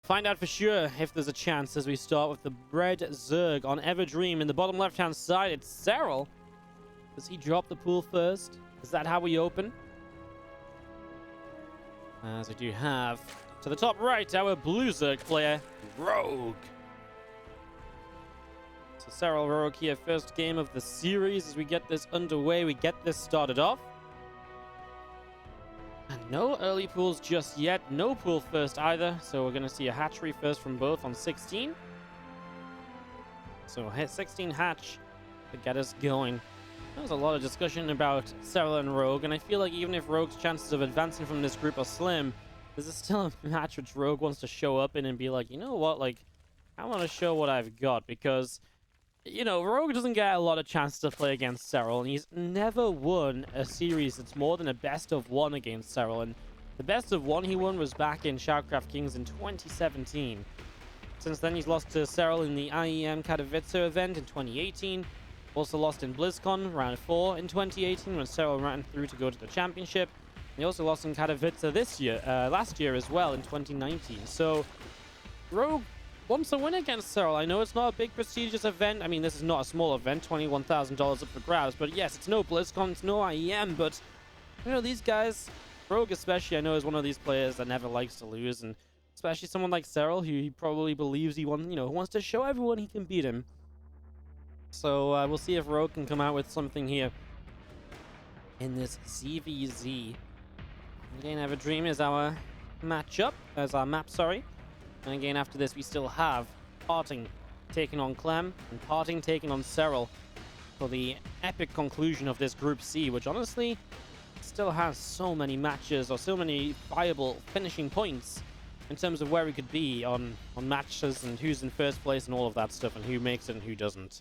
Find out for sure if there's a chance as we start with the Red Zerg on Everdream. In the bottom left-hand side, it's Serral. Does he drop the pool first? Is that how we open? As we do have, to the top right, our blue Zerg player, Rogue. So Serral Rogue here, first game of the series. As we get this underway, we get this started off. And no early pools just yet. No pool first either. So we're going to see a hatchery first from both on 16. So hit 16 hatch to get us going. There's a lot of discussion about Serral and Rogue, and I feel like even if Rogue's chances of advancing from this group are slim, there's still a match which Rogue wants to show up in and be like, you know what, like, I want to show what I've got, because, you know, Rogue doesn't get a lot of chances to play against Serral, and he's never won a series that's more than a best of one against Serral, and the best of one he won was back in Shoutcraft Kings in 2017. Since then, he's lost to Serral in the IEM Katowice event in 2018. Also lost in BlizzCon round 4 in 2018 when Serral ran through to go to the championship. He also lost in Katowice this year, last year as well in 2019. So Rogue wants to win against Serral. I know it's not a big prestigious event. I mean, this is not a small event, $21,000 up for grabs. But yes, it's no BlizzCon, it's no IEM. But you know, these guys, Rogue especially, I know is one of these players that never likes to lose, and especially someone like Serral, who he probably believes he wants to show everyone he can beat him. So we'll see if Rogue can come out with something here in this ZvZ. Again, Everdream is our matchup, as our map, sorry. And again, after this, we still have Parting taking on Clem and Parting taking on Serral for the epic conclusion of this Group C, which honestly still has so many matches or so many viable finishing points in terms of where we could be on matches and who's in first place and all of that stuff and who makes it and who doesn't.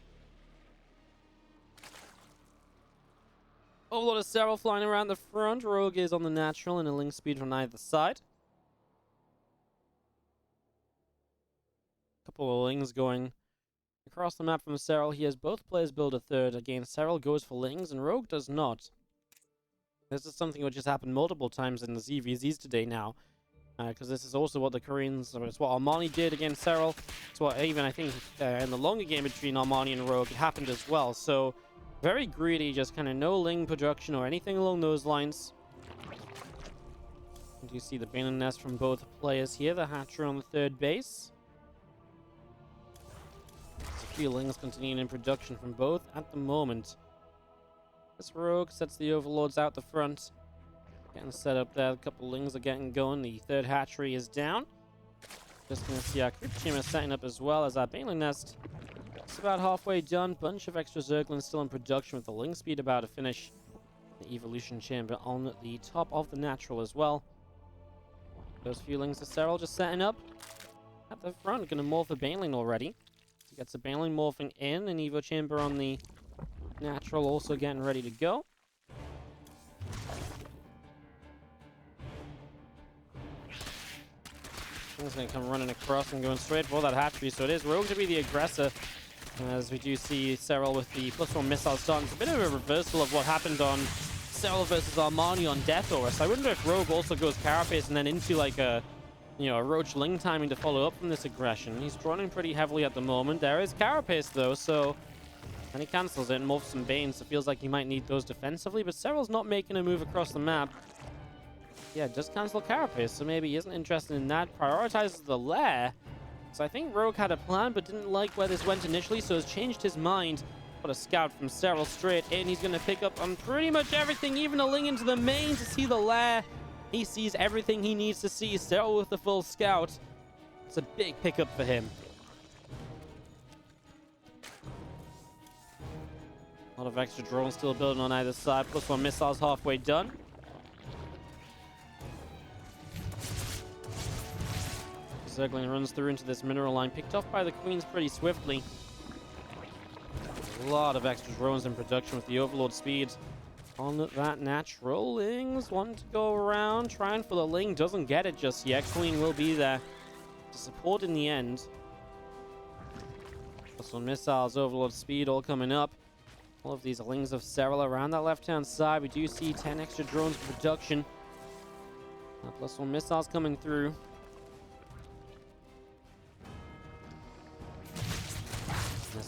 A lot of Serral flying around the front. Rogue is on the natural and a link speed from either side. Couple of lings going across the map from Serral. He has both players build a third. Again, Serral goes for lings and Rogue does not. This is something which has happened multiple times in the ZvZs today now. Because this is also what the Koreans, or it's what Armani did against Serral. It's what even I think in the longer game between Armani and Rogue it happened as well. So very greedy, just kind of no ling production or anything along those lines. And you see the Baneling Nest from both players here. The hatchery on the third base. There's a few lings continuing in production from both at the moment. This Rogue sets the Overlords out the front. Getting set up there. A couple lings are getting going. The third hatchery is down. Just going to see our Creep Chamber setting up as well as our Baneling Nest. It's about halfway done. Bunch of extra Zerglings still in production with the ling speed about to finish. The Evolution Chamber on the top of the natural as well. Those few lings to Serral just setting up. At the front, going to morph a Baneling already. He gets a Baneling morphing in. An Evo Chamber on the natural also getting ready to go. He's going to come running across and going straight for that hatchery. So it is Rogue to be the aggressor. As we do see Serral with the +1 missile stun. It's a bit of a reversal of what happened on Serral versus Armani on Death Horse. I wonder if Rogue also goes Carapace and then into like a Roach Ling timing to follow up from this aggression. He's running pretty heavily at the moment. There is Carapace though, so and he cancels it and morphs some Banes. So it feels like he might need those defensively, but Serral's not making a move across the map. Yeah, just cancel Carapace, so maybe he isn't interested in that. Prioritizes the lair. So I think Rogue had a plan, but didn't like where this went initially, so has changed his mind. What a scout from Serral straight in. He's going to pick up on pretty much everything, even a ling into the main to see the lair. He sees everything he needs to see. Serral with the full scout. It's a big pickup for him. A lot of extra drones still building on either side. +1 missiles halfway done. Zergling runs through into this mineral line, picked off by the Queens pretty swiftly. A lot of extra drones in production with the Overlord speed on that natural. Lings, one to go around, trying for the ling, doesn't get it just yet. Queen will be there to support in the end. +1 missiles, Overlord speed all coming up. All of these lings of Serral around that left-hand side. We do see 10 extra drones in production. +1 missiles coming through.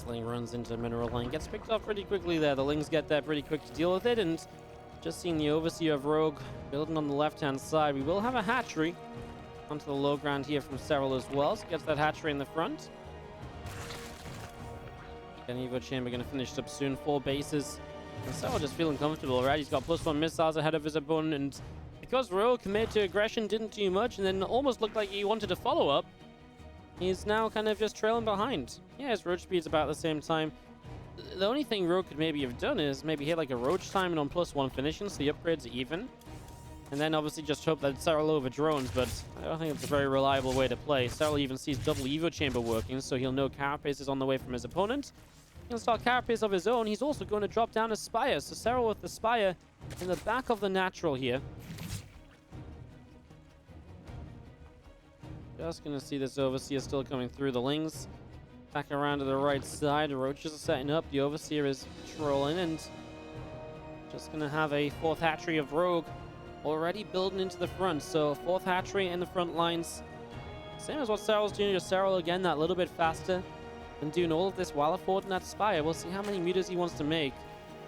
Ling runs into Mineral Lane, gets picked off pretty quickly there. The Lings get there pretty quick to deal with it, and just seeing the Overseer of Rogue building on the left-hand side. We will have a hatchery onto the low ground here from Serral as well, so gets that hatchery in the front. An Evo Chamber going to finish up soon. 4 bases. And Serral just feeling comfortable, right? He's got +1 missiles ahead of his opponent, and because Rogue committed to aggression, didn't do much, and then almost looked like he wanted to follow up, he's now kind of just trailing behind. Yeah, his Roach speed's about the same time. The only thing Rogue could maybe have done is maybe hit like a Roach timing on +1 finishing, so the upgrades are even. And then obviously just hope that Serral over drones, but I don't think it's a very reliable way to play. Serral even sees double Evo Chamber working, so he'll know Carapace is on the way from his opponent. He'll start Carapace of his own. He's also going to drop down a Spire, so Serral with the Spire in the back of the natural here. Just going to see this Overseer still coming through. The Lings back around to the right side. The Roaches are setting up. The Overseer is trolling, and just going to have a 4th hatchery of Rogue already building into the front. So 4th hatchery in the front lines. Same as what Serral's doing. Just Serral again that little bit faster and doing all of this while affording that Spire. We'll see how many meters he wants to make.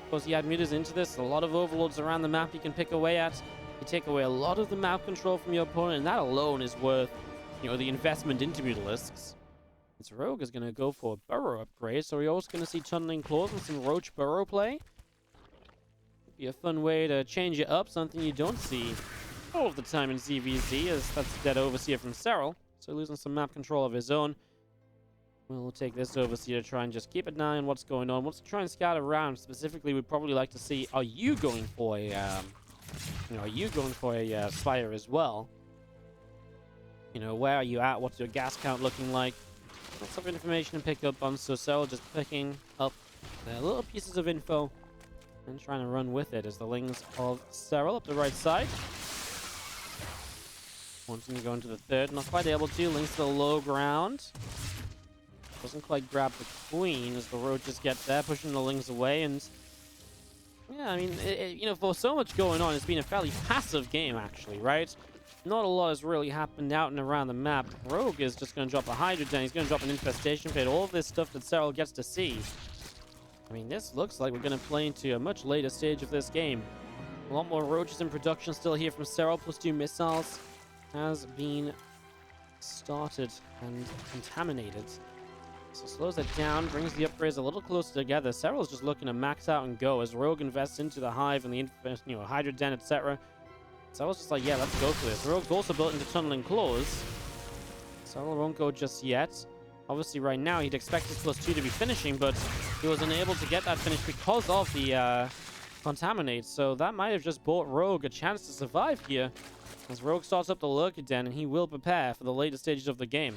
Of course, he had meters into this. A lot of overlords around the map he can pick away at. You take away a lot of the map control from your opponent, and that alone is worth, you know, the investment into Mutalisks. This Rogue is going to go for a Burrow upgrade, so we're also going to see Tunneling Claws and some Roach Burrow play. Be a fun way to change it up, something you don't see all of the time in ZvZ, as that's dead Overseer from Serral, so losing some map control of his own. We'll take this Overseer to try and just keep an eye on what's going on. Wants to try and scout around. Specifically, we'd probably like to see, are you going for a, Spire as well? You know, where are you at? What's your gas count looking like? Lots of information to pick up on, so Serral just picking up the little pieces of info and trying to run with it as the Lings of Serral up the right side. Wanting to go into the 3rd, not quite able to. Lings to the low ground. Doesn't quite grab the Queen as the Roaches get there, pushing the Lings away. And yeah, I mean, you know, for so much going on, it's been a fairly passive game, actually, right? Not a lot has really happened out and around the map. Rogue is just going to drop a Hydra Den. He's going to drop an Infestation Pit. All of this stuff that Serral gets to see. I mean, this looks like we're going to play into a much later stage of this game. A lot more Roaches in production still here from Serral. +2 missiles has been started and contaminated. So slows it down, brings the upgrades a little closer together. Serral's just looking to max out and go as Rogue invests into the Hive and the Hydra Den, etc. Serral's just like, yeah, let's go for this. Rogue's also built into Tunneling Claws. Serral won't go just yet. Obviously, right now, he'd expect his +2 to be finishing, but he was unable to get that finish because of the Contaminate. So that might have just bought Rogue a chance to survive here, as Rogue starts up the Lurker Den, and he will prepare for the later stages of the game.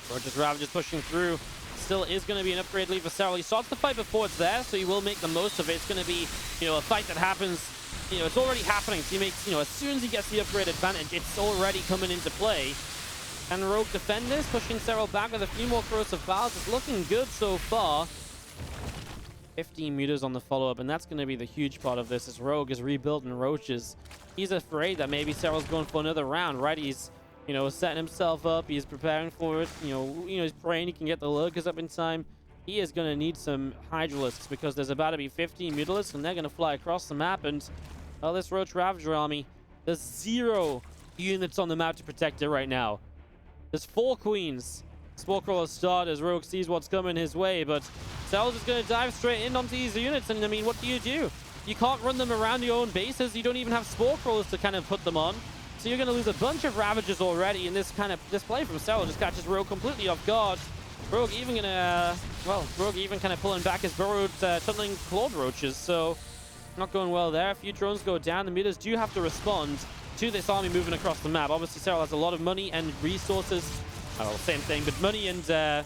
Roach's Ravager's pushing through. Still is going to be an upgrade lead for Serral. He starts the fight before it's there, so he will make the most of it. It's going to be, you know, a fight that happens, you know, it's already happening. So he makes, you know, as soon as he gets the upgrade advantage, it's already coming into play. And Rogue defend this, pushing Serral back with a few more corrosive files. It's looking good so far. 15 meters on the follow-up, and that's going to be the huge part of this, as Rogue is rebuilding Roaches. He's afraid that maybe Serral's going for another round, right? He's, you know, setting himself up. He's preparing for it. You know, he's praying he can get the Lurkers up in time. He is going to need some Hydralisks because there's about to be 15 Mutalisks, and they're going to fly across the map. And, well, this Roach Ravager army, there's 0 units on the map to protect it right now. There's 4 Queens. Spore Crawler start as Rogue sees what's coming his way, but Serral's just going to dive straight in onto these units. And, I mean, what do? You can't run them around your own bases. You don't even have Spore Crawlers to kind of put them on. So you're going to lose a bunch of Ravagers already, and this play from Serral just catches Rogue completely off guard. Rogue even kind of pulling back his burrowed Tunneling Clawed Roaches, so not going well there. A few drones go down. The meters do have to respond to this army moving across the map. Obviously, Serral has a lot of money and resources. Well, same thing, but money and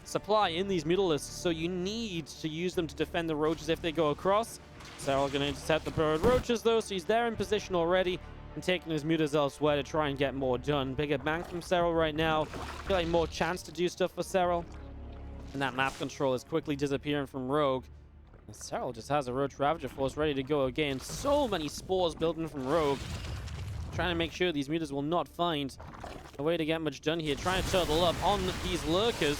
supply in these Mutalisks, so you need to use them to defend the Roaches if they go across. Serral going to intercept the burrowed Roaches, though, so he's there in position already, and taking his mutas elsewhere to try and get more done. Bigger bang from Serral right now. Feel like more chance to do stuff for Serral. And that map control is quickly disappearing from Rogue. And Serral just has a Roach Ravager force ready to go again. So many spores building from Rogue. Trying to make sure these mutas will not find a way to get much done here. Trying to turtle up on these Lurkers.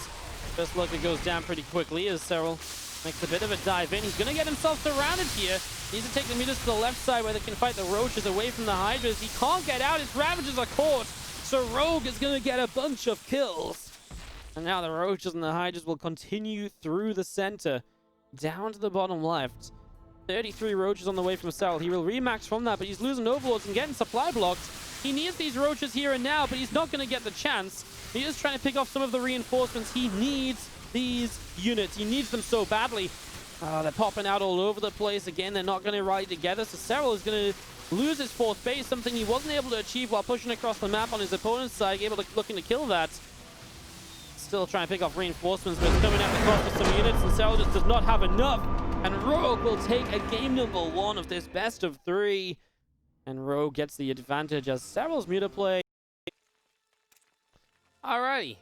First lurker goes down pretty quickly as Serral makes a bit of a dive in. He's going to get himself surrounded here. Needs to take the meters to the left side where they can fight the roaches away from the hydras. He can't get out. His ravages are caught. So Rogue is going to get a bunch of kills. And now the roaches and the hydras will continue through the center down to the bottom left. 33 roaches on the way from Serral. He will remax from that, but he's losing overlords and getting supply blocked. He needs these roaches here and now, but he's not going to get the chance. He is trying to pick off some of the reinforcements. He needs these units. He needs them so badly. They're popping out all over the place. Again, they're not going to rally together, so Serral is going to lose his fourth base, something he wasn't able to achieve while pushing across the map on his opponent's side, looking to kill that. Still trying to pick off reinforcements, but it's coming at the cost of some units, and Serral just does not have enough. And Rogue will take a game number 1 of this best of 3. And Rogue gets the advantage as Serral's muta play. Alrighty.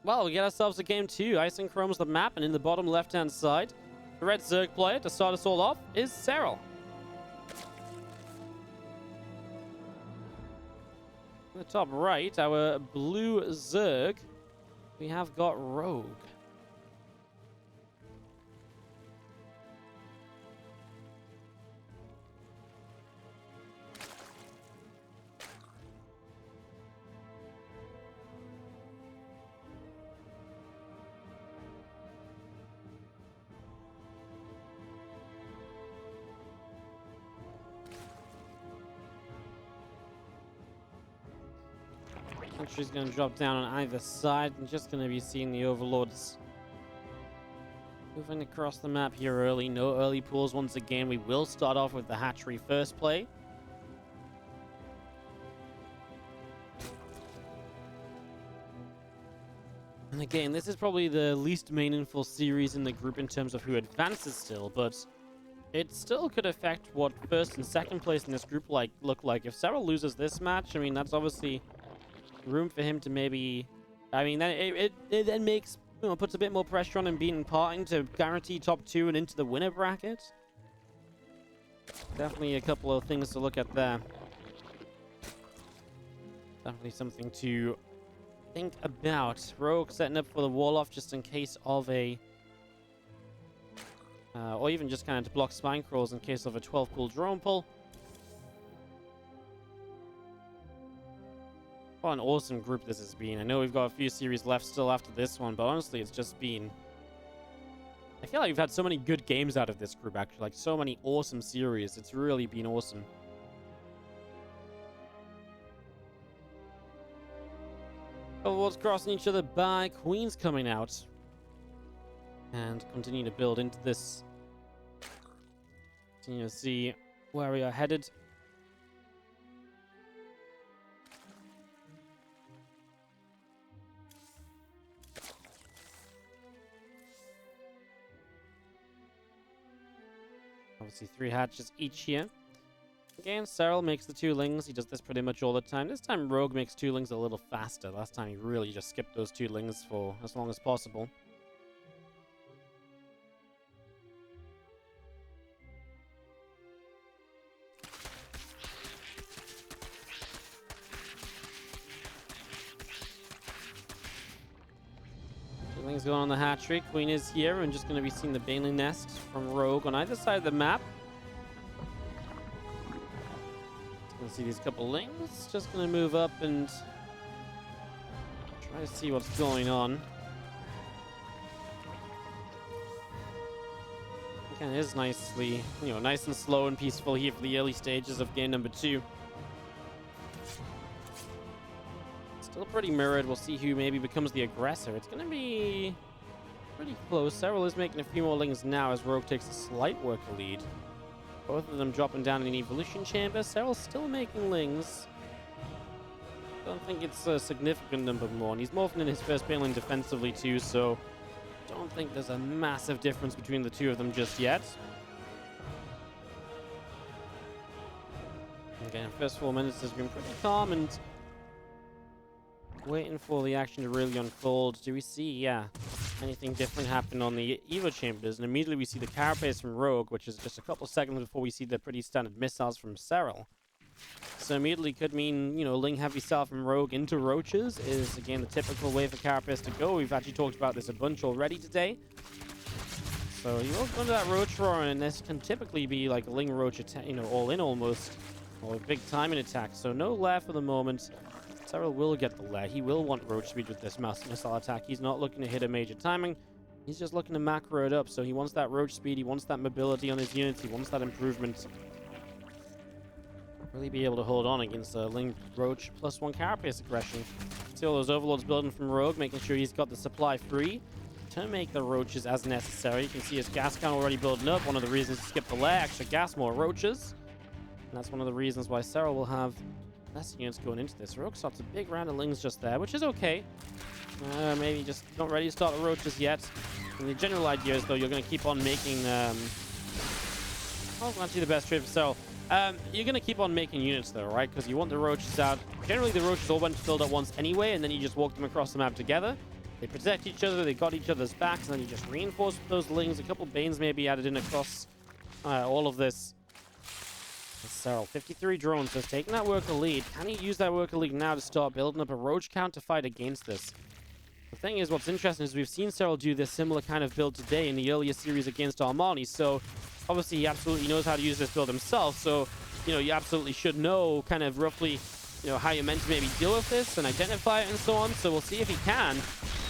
Well, we get ourselves a game 2. Isenchrome's the map, and in the bottom left-hand side, the red Zerg player to start us all off is Serral. In the top right, our blue Zerg, we have got Rogue. She's going to drop down on either side and just going to be seeing the overlords moving across the map here early. No early pools once again. We will start off with the hatchery first play. And again, this is probably the least meaningful series in the group in terms of who advances still, but it still could affect what first and second place in this group look like. If Serral loses this match, I mean, that's obviously room for him to maybe, I mean, it then makes, puts a bit more pressure on him being parting to guarantee top 2 and into the winner bracket. Definitely a couple of things to look at there. Definitely something to think about. Rogue setting up for the wall off just in case of a or even just kind of to block spine crawls in case of a 12 pool drone pull. What an awesome group this has been. I know we've got a few series left still after this one, but honestly, it's just been, I feel like we've had so many good games out of this group, actually. Like, so many awesome series. It's really been awesome. Overlords crossing each other by. Queen's coming out. And continue to build into this. Continue to see where we are headed. Obviously 3 hatches each here. Again, Serral makes the 2 lings. He does this pretty much all the time. This time Rogue makes 2 lings a little faster. Last time he really just skipped those 2 lings for as long as possible. Things going on the hatchery. Queen is here and just going to be seeing the Baneling nest from Rogue on either side of the map. Going to see these couple lings. Just going to move up and try to see what's going on. Again, it is nicely, nice and slow and peaceful here for the early stages of game number 2. Still pretty mirrored. We'll see who maybe becomes the aggressor. It's going to be pretty close. Serral is making a few more lings now as Rogue takes a slight worker lead. Both of them dropping down in an evolution chamber. Serral's still making lings. Don't think it's a significant number more. And he's morphing in his first baneling defensively too, so don't think there's a massive difference between the 2 of them just yet. Again, first 4 minutes has been pretty calm and waiting for the action to really unfold. Do we see, anything different happen on the Evo chambers? And immediately we see the carapace from Rogue, which is just a couple seconds before we see the pretty standard missiles from Serral. So immediately could mean, you know, Ling heavy style from Rogue into Roaches is, again, the typical way for Carapace to go. We've actually talked about this a bunch already today. So you will go into that Roach Roar, and this can typically be like a Ling Roach attack, you know, all in almost. Or a big timing attack. So no lair for the moment. Serral will get the lair. He will want Roach speed with this missile attack. He's not looking to hit a major timing. He's just looking to macro it up. So he wants that Roach speed. He wants that mobility on his units. He wants that improvement. Really be able to hold on against Ling Roach +1 Carapace aggression. See all those Overlords building from Rogue, making sure he's got the supply free to make the Roaches as necessary. You can see his gas count already building up. One of the reasons to skip the lair, extra gas, more Roaches. And that's one of the reasons why Serral will have less units going into this. Rogue starts a big round of Lings just there, which is okay. Maybe just not ready to start the Roaches yet. And the general idea is, though, you're going to keep on making... Oh, actually the best trade for Serral. You're going to keep on making units, though, right? Because you want the Roaches out. Generally, the Roaches all went filled at once anyway, and then you just walk them across the map together. They protect each other, they got each other's backs, and then you just reinforce with those Lings. A couple Banes maybe added in across all of this. Serral, 53 drones, just taking that worker lead. Can he use that worker lead now to start building up a Roach count to fight against this? The thing is, what's interesting is we've seen Serral do this similar kind of build today in the earlier series against Armani, so obviously he absolutely knows how to use this build himself, so, you know, you absolutely should know kind of roughly, you know, how you're meant to maybe deal with this and identify it and so on, so we'll see if he can.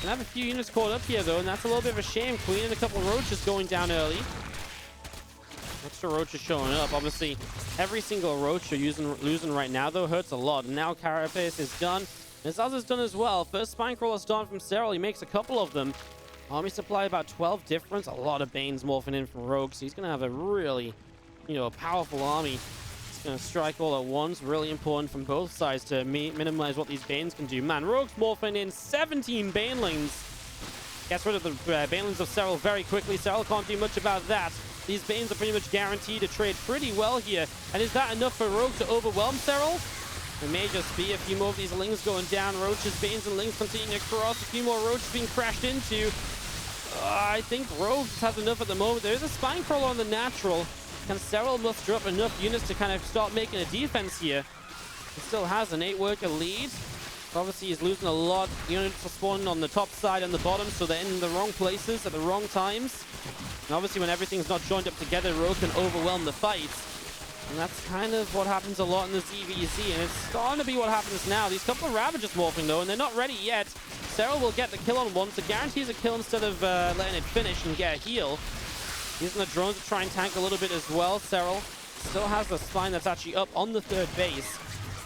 And have a few units caught up here, though, and that's a little bit of a shame. Queen and a couple Roaches going down early. Extra Roaches showing up. Obviously, every single Roach you're losing right now, though, hurts a lot. And now Carapace is done. His others done as well. First Spine Crawler's done from Serral. He makes a couple of them. Army supply about 12 difference. A lot of Banes morphing in from Rogue. So he's going to have a really, you know, powerful army. He's going to strike all at once. Really important from both sides to minimize what these Banes can do. Man, Rogue's morphing in 17 Banelings. Gets rid of the Banelings of Serral very quickly. Serral can't do much about that. These Banes are pretty much guaranteed to trade pretty well here. And is that enough for Rogue to overwhelm Serral? It may just be a few more of these Lings going down. Roaches, Banes, and Lings continuing to cross. A few more Roaches being crashed into. I think Rogue just has enough at the moment. There is a Spine Crawler on the natural. Can Serral muster up enough units to kind of start making a defense here? He still has an 8-worker lead. Obviously, he's losing a lot. Units are spawning on the top side and the bottom, so they're in the wrong places at the wrong times. And obviously, when everything's not joined up together, Rogue can overwhelm the fights. And that's kind of what happens a lot in the ZvZ, and it's starting to be what happens now. These couple of Ravagers morphing, though, and they're not ready yet. Serral will get the kill on one, so guarantees a kill instead of letting it finish and get a heal. Using the drones to try and tank a little bit as well. Serral still has the spine that's actually up on the third base.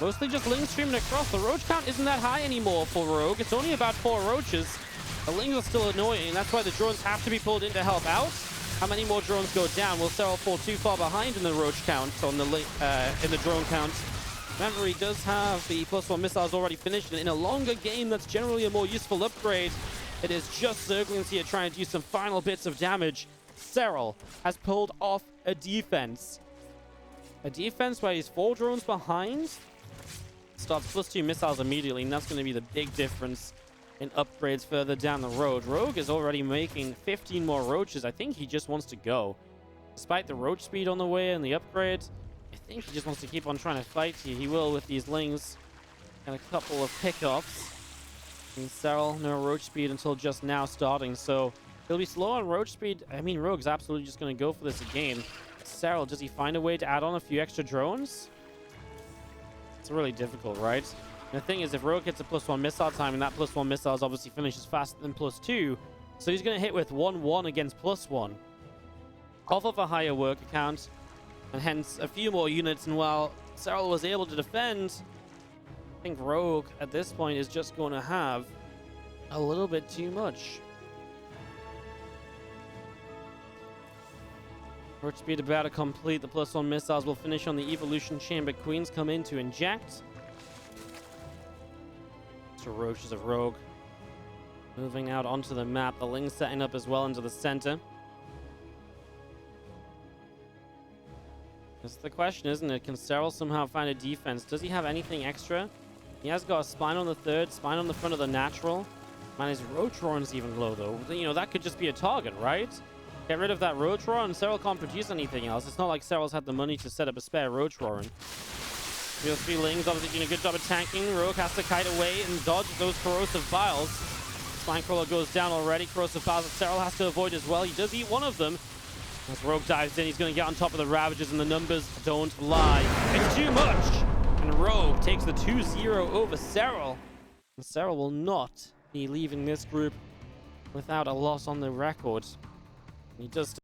Mostly just Lings streaming across. The Roach count isn't that high anymore for Rogue. It's only about 4 Roaches. The Lings are still annoying, and that's why the drones have to be pulled in to help out. How many more drones go down? Will Serral fall too far behind in the Roach count, on the in the drone count? Remember, he does have the +1 missiles already finished, and in a longer game, that's generally a more useful upgrade. It is just Zerglings here trying to do some final bits of damage. Serral has pulled off a defense. A defense where he's 4 drones behind. Starts +2 missiles immediately, and that's going to be the big difference in upgrades further down the road. Rogue is already making 15 more Roaches. I think he just wants to go. Despite the Roach speed on the way and the upgrade, I think he just wants to keep on trying to fight here. He will with these Lings and a couple of pickups. And Serral, no Roach speed until just now starting, so he'll be slow on Roach speed. I mean, Rogue's absolutely just going to go for this again. Serral, does he find a way to add on a few extra drones? It's really difficult, right? And the thing is, if Rogue gets a +1 missile time, and that +1 missiles obviously finishes faster than +2, so he's going to hit with 1-1 against +1. Off of a higher worker count, and hence a few more units. And while Serral was able to defend, I think Rogue at this point is just going to have a little bit too much. Roach speed about to complete. The +1 missiles will finish on the evolution chamber. Queens come in to inject. So Roaches of Rogue moving out onto the map. The Lings setting up as well into the center. That's the question, isn't it? Can Serral somehow find a defense? Does he have anything extra? He has got a spine on the third, spine on the front of the natural. Man, his Roach Roar's even low, though. You know, that could just be a target, right? Get rid of that Roach Roar, and Serral can't produce anything else. It's not like Serral's had the money to set up a spare Roach Roar. Real three Lings obviously doing a good job of tanking. Rogue has to kite away and dodge those corrosive vials. Spinecrawler goes down already. Corrosive vials that Serral has to avoid as well. He does eat one of them. As Rogue dives in, he's going to get on top of the Ravagers, and the numbers don't lie. It's too much! And Rogue takes the 2-0 over Serral. And Serral will not be leaving this group without a loss on the record. He does